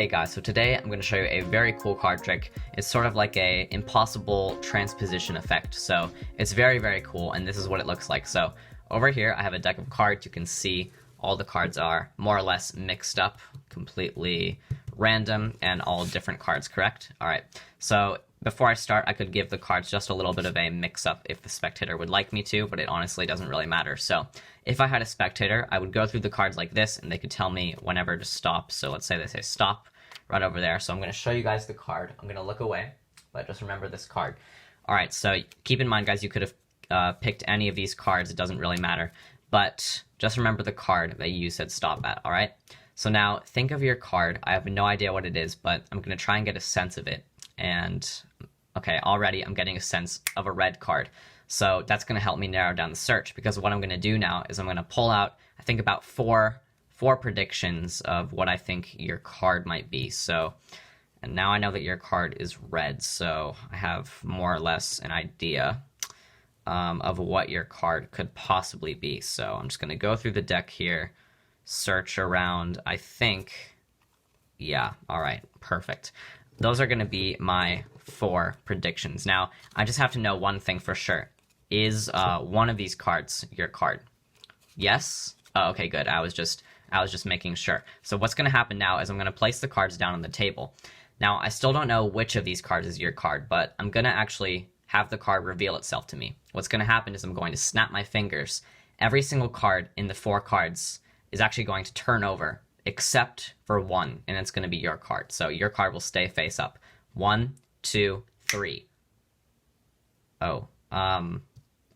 Okay guys, so today I'm going to show you a very cool card trick. It's sort of like a impossible transposition effect. So it's very cool, and this is what it looks like. So over here I have a deck of cards. You can see all the cards are more or less mixed up, completely random, and all different cards, correct? Alright, so before I start, I could give the cards just a little bit of a mix-up if the spectator would like me to, but it honestly doesn't really matter. So if I had a spectator, I would go through the cards like this, and they could tell me whenever to stop. So let's say they say stop right over there. So I'm going to show you guys the card. I'm going to look away, but just remember this card. All right, so keep in mind, guys, you could have picked any of these cards. It doesn't really matter, but just remember the card that you said stop at, all right? So now think of your card. I have no idea what it is, but I'm going to try and get a sense of it. And okay, already I'm getting a sense of a red card. So that's going to help me narrow down the search, because what I'm going to do now is I'm going to pull out, I think, about four predictions of what I think your card might be. So, and now I know that your card is red, so I have more or less an idea of what your card could possibly be. So I'm just going to go through the deck here, search around, I think, yeah, all right, perfect. Those are going to be my 4 predictions. Now, I just have to know one thing for sure. Is one of these cards your card? Yes? Oh, okay, good. I was just making sure. So what's going to happen now is I'm going to place the cards down on the table. Now, I still don't know which of these cards is your card, but I'm going to actually have the card reveal itself to me. What's going to happen is I'm going to snap my fingers. Every single card in the 4 cards is actually going to turn over, except for one, and it's going to be your card. So your card will stay face up. 1, 2, 3. Oh,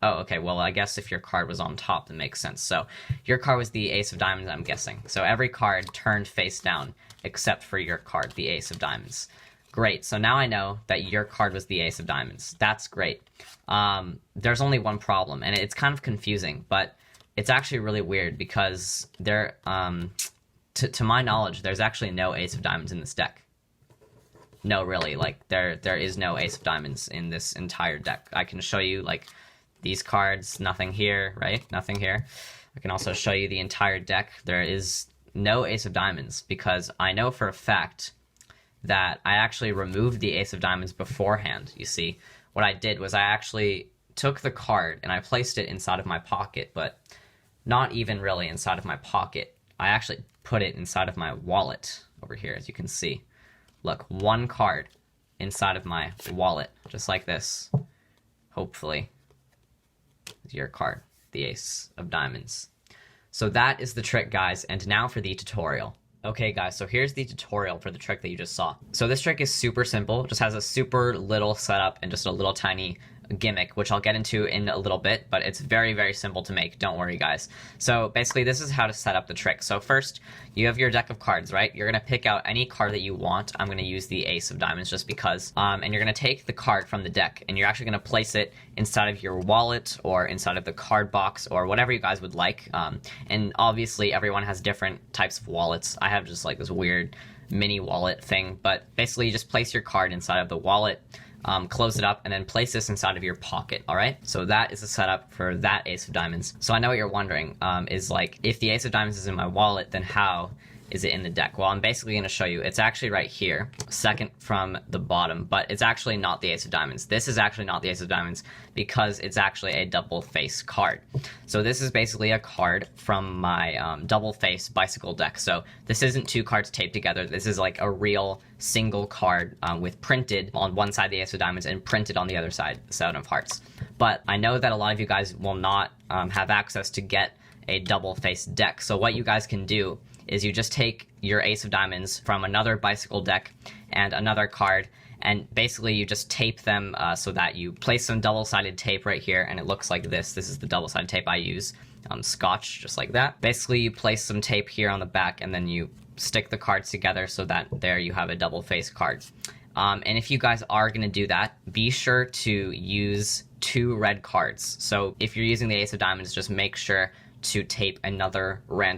okay, well, I guess if your card was on top, that makes sense. So your card was the Ace of Diamonds, I'm guessing. So every card turned face down, except for your card, the Ace of Diamonds. Great, so now I know that your card was the Ace of Diamonds. That's great. There's only one problem, and it's kind of confusing, but it's actually really weird, because there, to my knowledge, there's actually no Ace of Diamonds in this deck. No, really, like, there is no Ace of Diamonds in this entire deck. I can show you, like, these cards, nothing here, right? Nothing here. I can also show you the entire deck. There is no Ace of Diamonds, because I know for a fact that I actually removed the Ace of Diamonds beforehand, you see. What I did was I actually took the card and I placed it inside of my pocket, but not even really inside of my pocket. I actually put it inside of my wallet over here, as you can see. Look, one card inside of my wallet, just like this. Hopefully, is your card, the Ace of Diamonds. So that is the trick, guys, and now for the tutorial. Okay, guys, so here's the tutorial for the trick that you just saw. So this trick is super simple, just has a super little setup and just a little tiny gimmick, which I'll get into in a little bit, but it's very simple to make. Don't worry, guys. So basically, this is how to set up the trick. So first, you have your deck of cards, right? You're going to pick out any card that you want. I'm going to use the Ace of Diamonds just because. And you're going to take the card from the deck, and you're actually going to place it inside of your wallet or inside of the card box or whatever you guys would like. And obviously, everyone has different types of wallets. I have just like this weird mini wallet thing, but basically, you just place your card inside of the wallet, close it up, and then place this inside of your pocket, all right? So that is the setup for that Ace of Diamonds. So I know what you're wondering, is like, if the Ace of Diamonds is in my wallet, then how is it in the deck? Well, I'm basically going to show you. It's actually right here, second from the bottom, but it's actually not the Ace of Diamonds. This is actually not the Ace of Diamonds because it's actually a double face card. So this is basically a card from my double face bicycle deck. So this isn't 2 cards taped together. This is like a real single card with printed on one side the Ace of Diamonds and printed on the other side the 7 of Hearts. But I know that a lot of you guys will not have access to get a double face deck. So what you guys can do is you just take your Ace of Diamonds from another bicycle deck and another card, and basically you just tape them so that you place some double-sided tape right here, and it looks like this. This is the double-sided tape I use, Scotch, just like that. Basically, you place some tape here on the back, and then you stick the cards together so that there you have a double-face card. And if you guys are going to do that, be sure to use 2 red cards. So if you're using the Ace of Diamonds, just make sure to tape another red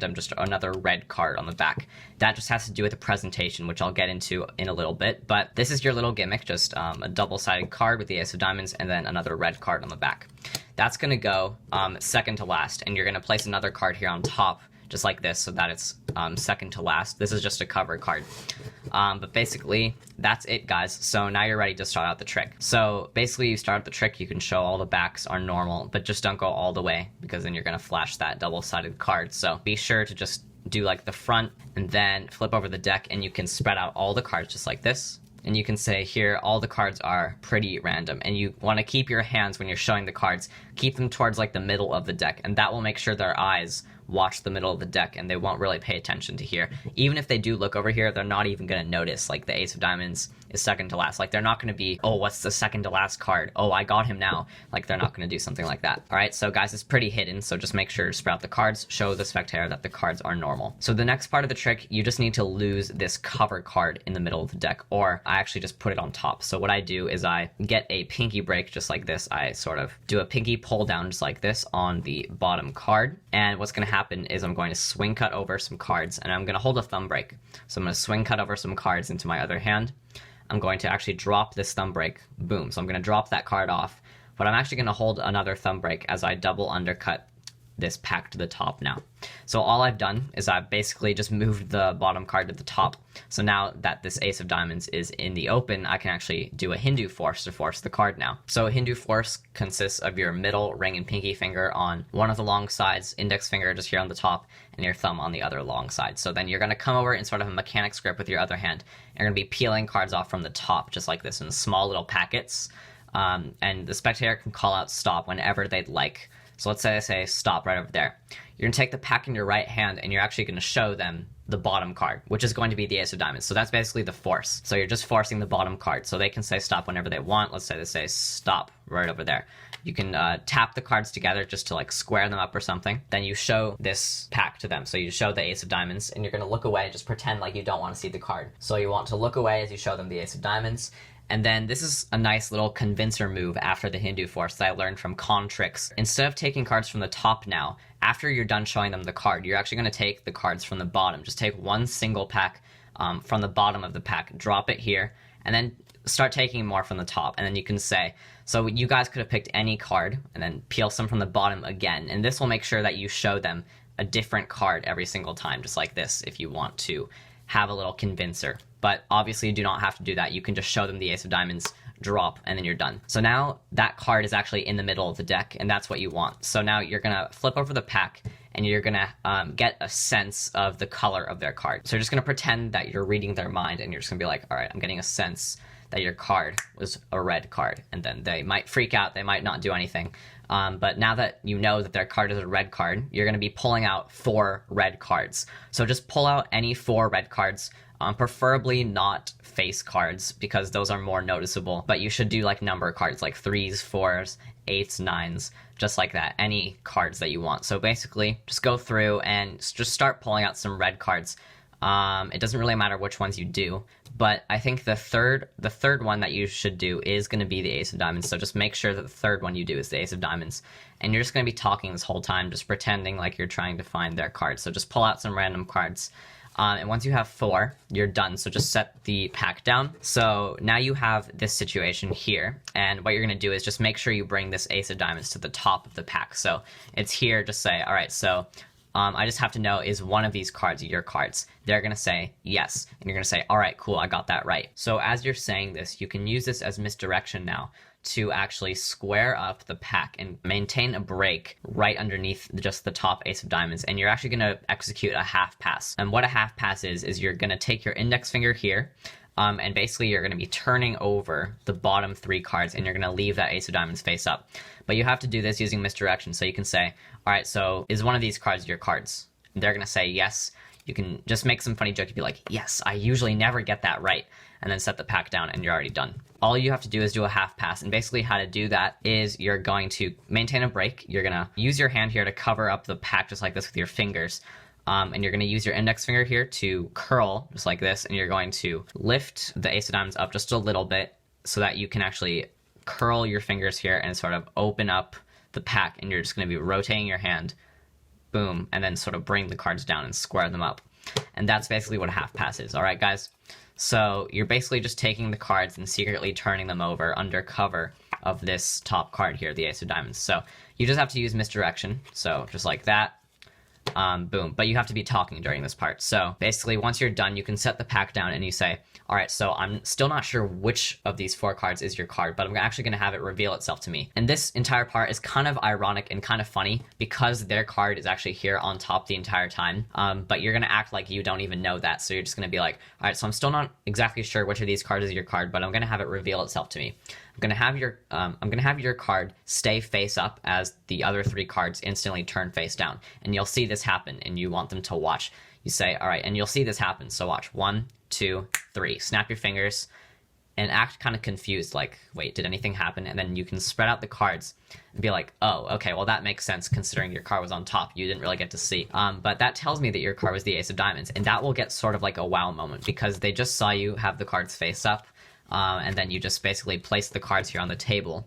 card on the back. That just has to do with the presentation, which I'll get into in a little bit, but this is your little gimmick, just a double-sided card with the Ace of Diamonds and then another red card on the back. That's going to go second to last, and you're going to place another card here on top just like this, so that it's second to last. This is just a cover card. But basically, that's it, guys. So now you're ready to start out the trick. So basically, you start out the trick, you can show all the backs are normal, but just don't go all the way, because then you're going to flash that double-sided card. So be sure to just do like the front, and then flip over the deck, and you can spread out all the cards just like this. And you can say here, all the cards are pretty random, and you want to keep your hands when you're showing the cards, keep them towards like the middle of the deck, and that will make sure their eyes watch the middle of the deck, and they won't really pay attention to here. Even if they do look over here, they're not even going to notice like the ace of diamonds is second to last. Like, they're not going to be, oh, what's the second to last card? Oh, I got him now. Like, they're not going to do something like that. All right, so guys, it's pretty hidden, so just make sure to spread out the cards, show the spectator that the cards are normal. So the next part of the trick, you just need to lose this cover card in the middle of the deck, or I actually just put it on top. So what I do is I get a pinky break just like this. I sort of do a pinky pull down just like this on the bottom card, and what's going to happen is I'm going to swing cut over some cards, and I'm going to hold a thumb break. So I'm going to swing cut over some cards into my other hand. I'm going to actually drop this thumb break, boom. So I'm going to drop that card off, but I'm actually going to hold another thumb break as I double undercut this pack to the top now. So all I've done is I've basically just moved the bottom card to the top. So now that this ace of diamonds is in the open, I can actually do a Hindu force to force the card now. So a Hindu force consists of your middle ring and pinky finger on one of the long sides, index finger just here on the top, and your thumb on the other long side. So then you're going to come over in sort of a mechanic's grip with your other hand. You're going to be peeling cards off from the top just like this in small little packets. And the spectator can call out stop whenever they'd like. So let's say I say stop right over there. You're going to take the pack in your right hand, and you're actually going to show them the bottom card, which is going to be the ace of diamonds. So that's basically the force. So you're just forcing the bottom card. So they can say stop whenever they want. Let's say they say stop right over there. You can tap the cards together just to like square them up or something. Then you show this pack to them. So you show the ace of diamonds, and you're going to look away and just pretend like you don't want to see the card. So you want to look away as you show them the ace of diamonds. And then this is a nice little convincer move after the Hindu force that I learned from Con Tricks. Instead of taking cards from the top now, after you're done showing them the card, you're actually going to take the cards from the bottom. Just take one single pack from the bottom of the pack, drop it here, and then start taking more from the top. And then you can say, so you guys could have picked any card and then peel some from the bottom again. And this will make sure that you show them a different card every single time, just like this, if you want to have a little convincer. But obviously you do not have to do that. You can just show them the ace of diamonds, drop, and then you're done. So now that card is actually in the middle of the deck, and that's what you want. So now you're gonna flip over the pack, and you're gonna get a sense of the color of their card. So you're just gonna pretend that you're reading their mind, and you're just gonna be like, all right, I'm getting a sense that your card was a red card. And then they might freak out, they might not do anything. But now that you know that their card is a red card, you're going to be pulling out 4 red cards. So just pull out any 4 red cards, preferably not face cards, because those are more noticeable. But you should do like number cards, like 3s, 4s, 8s, 9s, just like that. Any cards that you want. So basically, just go through and just start pulling out some red cards. It doesn't really matter which ones you do, but I think the third one that you should do is going to be the ace of diamonds. So just make sure that the third one you do is the ace of diamonds, and you're just going to be talking this whole time, just pretending like you're trying to find their cards. So just pull out some random cards, and once you have 4, you're done. So just set the pack down. So now you have this situation here, and what you're going to do is just make sure you bring this ace of diamonds to the top of the pack. So it's here. Just say, all right, so I just have to know, is one of these cards your cards? They're going to say yes. And you're going to say, all right, cool, I got that right. So as you're saying this, you can use this as misdirection now to actually square up the pack and maintain a break right underneath just the top ace of diamonds. And you're actually going to execute a half pass. And what a half pass is you're going to take your index finger here, and basically you're going to be turning over the bottom 3 cards, and you're going to leave that ace of diamonds face up. But you have to do this using misdirection. So you can say, all right, so is one of these cards your cards? And they're going to say yes. You can just make some funny joke. You'd be like, yes, I usually never get that right. And then set the pack down, and you're already done. All you have to do is do a half pass. And basically how to do that is you're going to maintain a break. You're going to use your hand here to cover up the pack just like this with your fingers. And you're going to use your index finger here to curl just like this. And you're going to lift the ace of diamonds up just a little bit so that you can actually curl your fingers here and sort of open up the pack. And you're just going to be rotating your hand, boom, and then sort of bring the cards down and square them up. And that's basically what a half pass is. All right, guys? So you're basically just taking the cards and secretly turning them over under cover of this top card here, the ace of diamonds. So you just have to use misdirection. So just like that. boom. But you have to be talking during this part. So basically, once you're done, you can set the pack down and you say, all right, so I'm still not sure which of these 4 cards is your card, but I'm actually going to have it reveal itself to me. And this entire part is kind of ironic and kind of funny because their card is actually here on top the entire time. But you're going to act like you don't even know that. So you're just going to be like, all right, so I'm still not exactly sure which of these cards is your card, but I'm going to have it reveal itself to me. I'm going to have your card stay face up as the other 3 cards instantly turn face down. And you'll see this happen and you want them to watch. You say, all right, and you'll see this happen. So watch. 1, 2, 3. Snap your fingers and act kind of confused, like, wait, did anything happen? And then you can spread out the cards and be like, oh, okay, well, that makes sense considering your card was on top. You didn't really get to see. But that tells me that your card was the Ace of Diamonds. And that will get sort of like a wow moment because they just saw you have the cards face up. And then you just basically place the cards here on the table.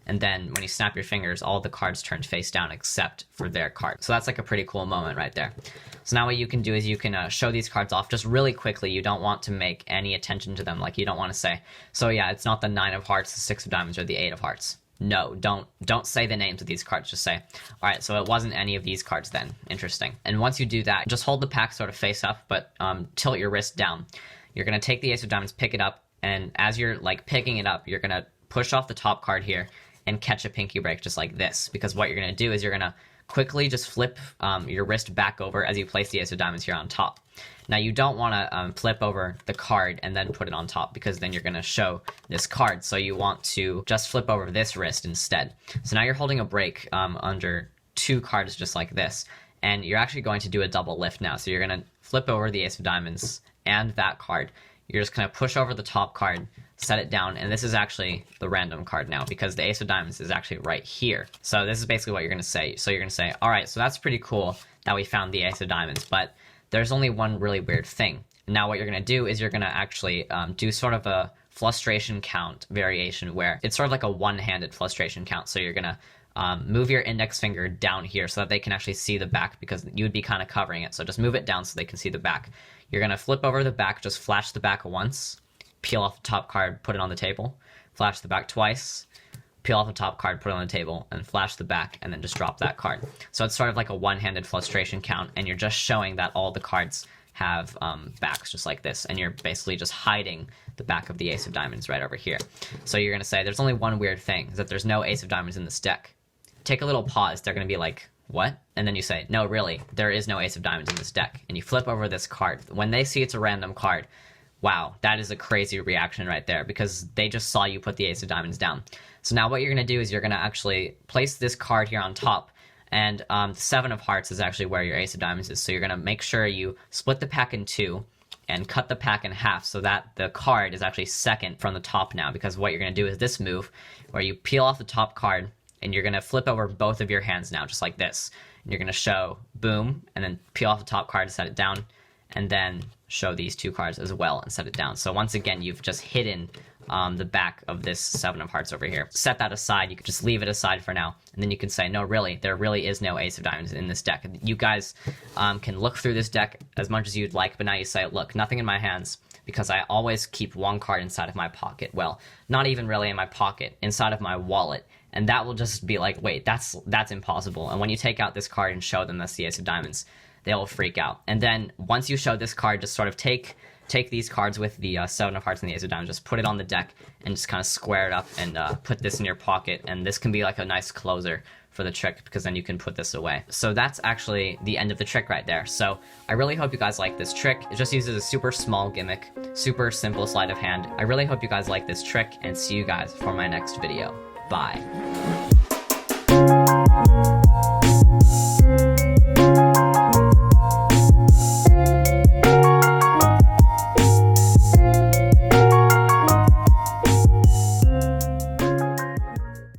And then when you snap your fingers, all the cards turned face down except for their card. So that's like a pretty cool moment right there. So now what you can do is you can show these cards off just really quickly. You don't want to make any attention to them. Like you don't want to say, so yeah, it's not the 9 of hearts, the 6 of diamonds, or the 8 of hearts. No, don't say the names of these cards. Just say, all right, so it wasn't any of these cards then. Interesting. And once you do that, just hold the pack sort of face up, but tilt your wrist down. You're going to take the Ace of Diamonds, pick it up, and as you're like picking it up, you're going to push off the top card here and catch a pinky break just like this. Because what you're going to do is you're going to quickly just flip your wrist back over as you place the Ace of Diamonds here on top. Now you don't want to flip over the card and then put it on top because then you're going to show this card. So you want to just flip over this wrist instead. So now you're holding a break under 2 cards just like this. And you're actually going to do a double lift now. So you're going to flip over the Ace of Diamonds and that card. You're just going to push over the top card, set it down, and this is actually the random card now because the Ace of Diamonds is actually right here. So this is basically what you're going to say. So you're going to say, all right, so that's pretty cool that we found the Ace of Diamonds, but there's only one really weird thing. Now what you're going to do is you're going to actually do sort of a frustration count variation where it's sort of like a one-handed frustration count. So you're going to move your index finger down here so that they can actually see the back because you would be kind of covering it. So just move it down so they can see the back. You're going to flip over the back, just flash the back once, peel off the top card, put it on the table, flash the back twice, peel off the top card, put it on the table, and flash the back, and then just drop that card. So it's sort of like a one-handed frustration count, and you're just showing that all the cards have backs just like this, and you're basically just hiding the back of the Ace of Diamonds right over here. So you're going to say, there's only one weird thing, is that there's no Ace of Diamonds in this deck. Take a little pause. They're going to be like, what? And then you say, no, really, there is no Ace of Diamonds in this deck. And you flip over this card. When they see it's a random card, wow, that is a crazy reaction right there because they just saw you put the Ace of Diamonds down. So now what you're going to do is you're going to actually place this card here on top, and the 7 of hearts is actually where your Ace of Diamonds is. So you're going to make sure you split the pack in 2 and cut the pack in half so that the card is actually second from the top now, because what you're going to do is this move where you peel off the top card and you're going to flip over both of your hands now, just like this. And you're going to show boom, and then peel off the top card to set it down, and then show these 2 cards as well and set it down. So once again, you've just hidden the back of this 7 of hearts over here. Set that aside. You can just leave it aside for now. And then you can say, no, really, there really is no Ace of Diamonds in this deck. You guys can look through this deck as much as you'd like, but now you say, look, nothing in my hands because I always keep 1 card inside of my pocket. Well, not even really in my pocket, inside of my wallet. And that will just be like, wait, that's impossible. And when you take out this card and show them that's the Ace of Diamonds, they will freak out. And then once you show this card, just sort of take these cards with the 7 of hearts and the Ace of Diamonds, just put it on the deck and just kind of square it up and put this in your pocket. And this can be like a nice closer for the trick because then you can put this away. So that's actually the end of the trick right there. So I really hope you guys like this trick. It just uses a super small gimmick, super simple sleight of hand. I really hope you guys like this trick and see you guys for my next video. Bye.